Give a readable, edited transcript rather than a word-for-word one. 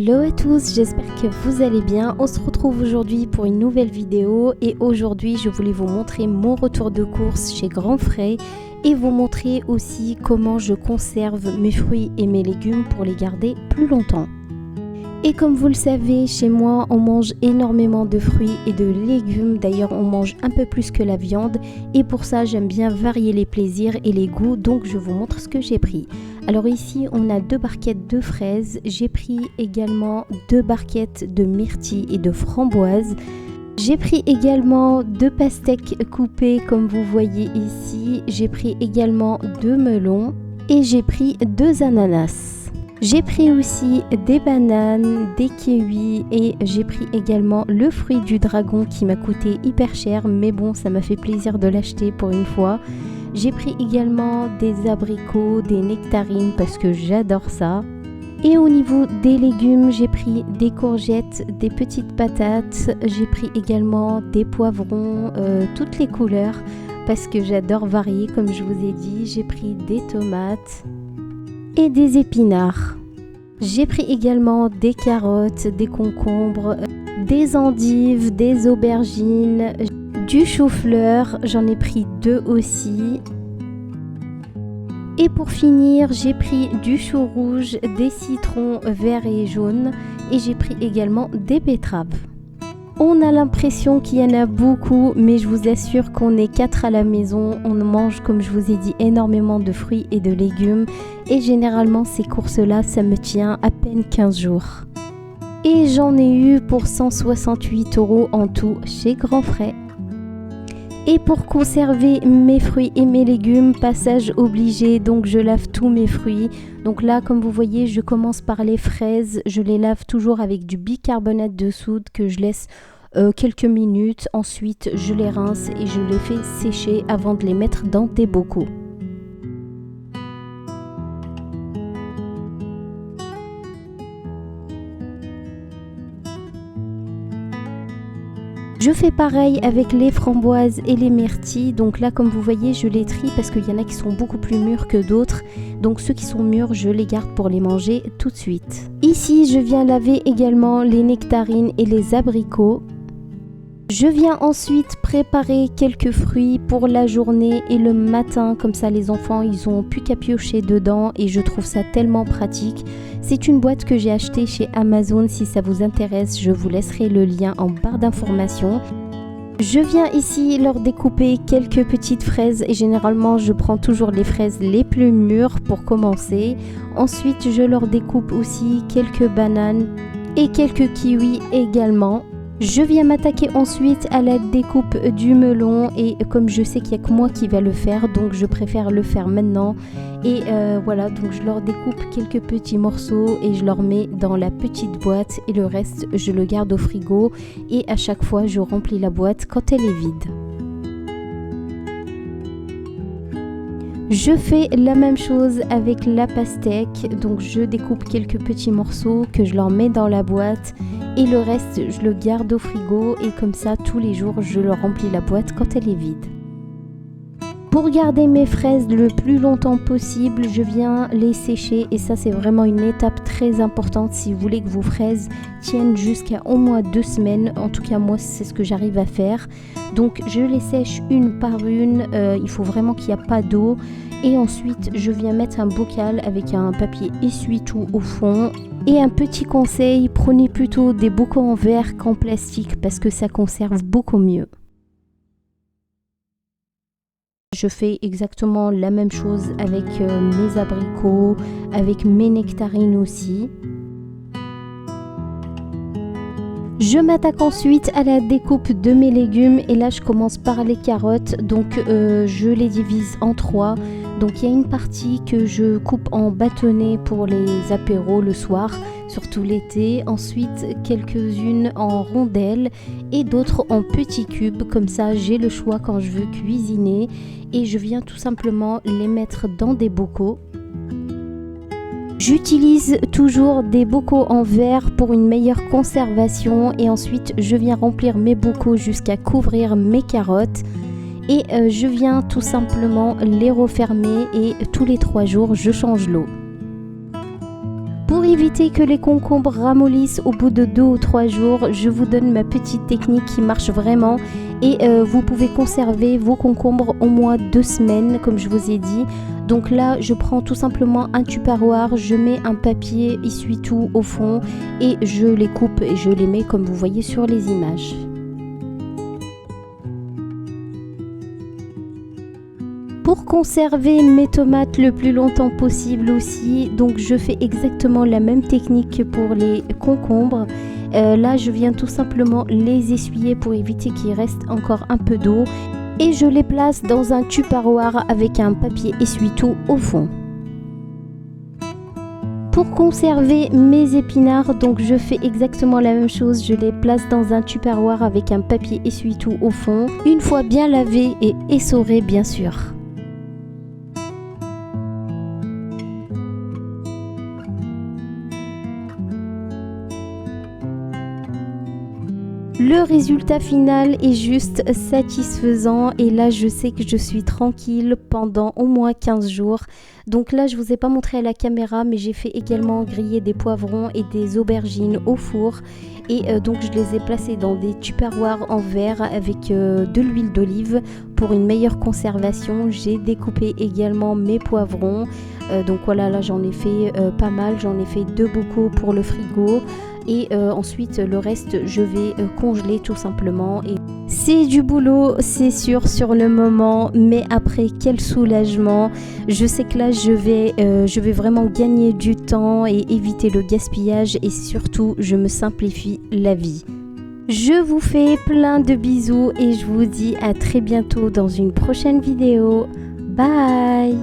Hello à tous, j'espère que vous allez bien. On se retrouve aujourd'hui pour une nouvelle vidéo et aujourd'hui je voulais vous montrer mon retour de course chez Grand Frais et vous montrer aussi comment je conserve mes fruits et mes légumes pour les garder plus longtemps. Et comme vous le savez, chez moi on mange énormément de fruits et de légumes, d'ailleurs on mange un peu plus que la viande et pour ça j'aime bien varier les plaisirs et les goûts, donc je vous montre ce que j'ai pris. Alors ici on a 2 barquettes de fraises, j'ai pris également 2 barquettes de myrtilles et de framboises. J'ai pris également 2 pastèques coupées comme vous voyez ici, j'ai pris également 2 melons et j'ai pris 2 ananas. J'ai pris aussi des bananes, des kiwis et j'ai pris également le fruit du dragon qui m'a coûté hyper cher, mais bon, ça m'a fait plaisir de l'acheter pour une fois. J'ai pris également des abricots, des nectarines parce que j'adore ça. Et au niveau des légumes, j'ai pris des courgettes, des petites patates, j'ai pris également des poivrons, toutes les couleurs parce que j'adore varier comme je vous ai dit. J'ai pris des tomates et des épinards. J'ai pris également des carottes, des concombres, des endives, des aubergines, du chou-fleur, j'en ai pris 2 aussi. Et pour finir, j'ai pris du chou rouge, des citrons verts et jaunes et j'ai pris également des betteraves. On a l'impression qu'il y en a beaucoup, mais je vous assure qu'on est 4 à la maison. On mange, comme je vous ai dit, énormément de fruits et de légumes. Et généralement, ces courses-là, ça me tient à peine 15 jours. Et j'en ai eu pour 168 € en tout chez Grand Frais. Et pour conserver mes fruits et mes légumes, passage obligé, donc je lave tous mes fruits. Donc là, comme vous voyez, je commence par les fraises. Je les lave toujours avec du bicarbonate de soude que je laisse quelques minutes. Ensuite, je les rince et je les fais sécher avant de les mettre dans des bocaux. Je fais pareil avec les framboises et les myrtilles, donc là comme vous voyez je les trie parce qu'il y en a qui sont beaucoup plus mûrs que d'autres, donc ceux qui sont mûrs je les garde pour les manger tout de suite. Ici je viens laver également les nectarines et les abricots. Je viens ensuite préparer quelques fruits pour la journée et le matin, comme ça les enfants ils ont plus qu'à piocher dedans et je trouve ça tellement pratique. C'est une boîte que j'ai achetée chez Amazon, si ça vous intéresse je vous laisserai le lien en barre d'informations. Je viens ici leur découper quelques petites fraises et généralement je prends toujours les fraises les plus mûres pour commencer. Ensuite je leur découpe aussi quelques bananes et quelques kiwis également. Je viens m'attaquer ensuite à la découpe du melon et comme je sais qu'il n'y a que moi qui va le faire, donc je préfère le faire maintenant. Et voilà, donc je leur découpe quelques petits morceaux et je leur mets dans la petite boîte et le reste je le garde au frigo et à chaque fois je remplis la boîte quand elle est vide. Je fais la même chose avec la pastèque, donc je découpe quelques petits morceaux que je leur mets dans la boîte et le reste je le garde au frigo et comme ça tous les jours je leur remplis la boîte quand elle est vide. Pour garder mes fraises le plus longtemps possible, je viens les sécher et ça c'est vraiment une étape très importante si vous voulez que vos fraises tiennent jusqu'à au moins 2 semaines. En tout cas moi c'est ce que j'arrive à faire. Donc je les sèche une par une, il faut vraiment qu'il n'y a pas d'eau. Et ensuite je viens mettre un bocal avec un papier essuie-tout au fond. Et un petit conseil, prenez plutôt des bocaux en verre qu'en plastique parce que ça conserve beaucoup mieux. Je fais exactement la même chose avec mes abricots, avec mes nectarines aussi. Je m'attaque ensuite à la découpe de mes légumes et là je commence par les carottes, donc je les divise en 3. Donc il y a une partie que je coupe en bâtonnets pour les apéros le soir, surtout l'été. Ensuite quelques-unes en rondelles et d'autres en petits cubes, comme ça j'ai le choix quand je veux cuisiner. Et je viens tout simplement les mettre dans des bocaux. J'utilise toujours des bocaux en verre pour une meilleure conservation et ensuite je viens remplir mes bocaux jusqu'à couvrir mes carottes et je viens tout simplement les refermer et tous les 3 jours je change l'eau. Pour éviter que les concombres ramollissent au bout de 2 ou 3 jours, je vous donne ma petite technique qui marche vraiment et vous pouvez conserver vos concombres au moins 2 semaines comme je vous ai dit. Donc là, je prends tout simplement un tupperware, je mets un papier essuie-tout au fond et je les coupe et je les mets comme vous voyez sur les images. Pour conserver mes tomates le plus longtemps possible aussi, donc je fais exactement la même technique que pour les concombres. Là, je viens tout simplement les essuyer pour éviter qu'il reste encore un peu d'eau. Et je les place dans un tupperware avec un papier essuie-tout au fond. Pour conserver mes épinards, donc je fais exactement la même chose, je les place dans un tupperware avec un papier essuie-tout au fond, une fois bien lavé et essoré bien sûr. Le résultat final est juste satisfaisant et là je sais que je suis tranquille pendant au moins 15 jours. Donc là je vous ai pas montré à la caméra mais j'ai fait également griller des poivrons et des aubergines au four. Et donc je les ai placés dans des tupperwares en verre avec de l'huile d'olive pour une meilleure conservation. J'ai découpé également mes poivrons. Donc voilà, là j'en ai fait pas mal, j'en ai fait 2 bocaux pour le frigo. Et ensuite le reste je vais congeler tout simplement. Et c'est du boulot, c'est sûr sur le moment, mais après quel soulagement. Je sais que là je vais vraiment gagner du temps et éviter le gaspillage et surtout je me simplifie la vie. Je vous fais plein de bisous et je vous dis à très bientôt dans une prochaine vidéo. Bye!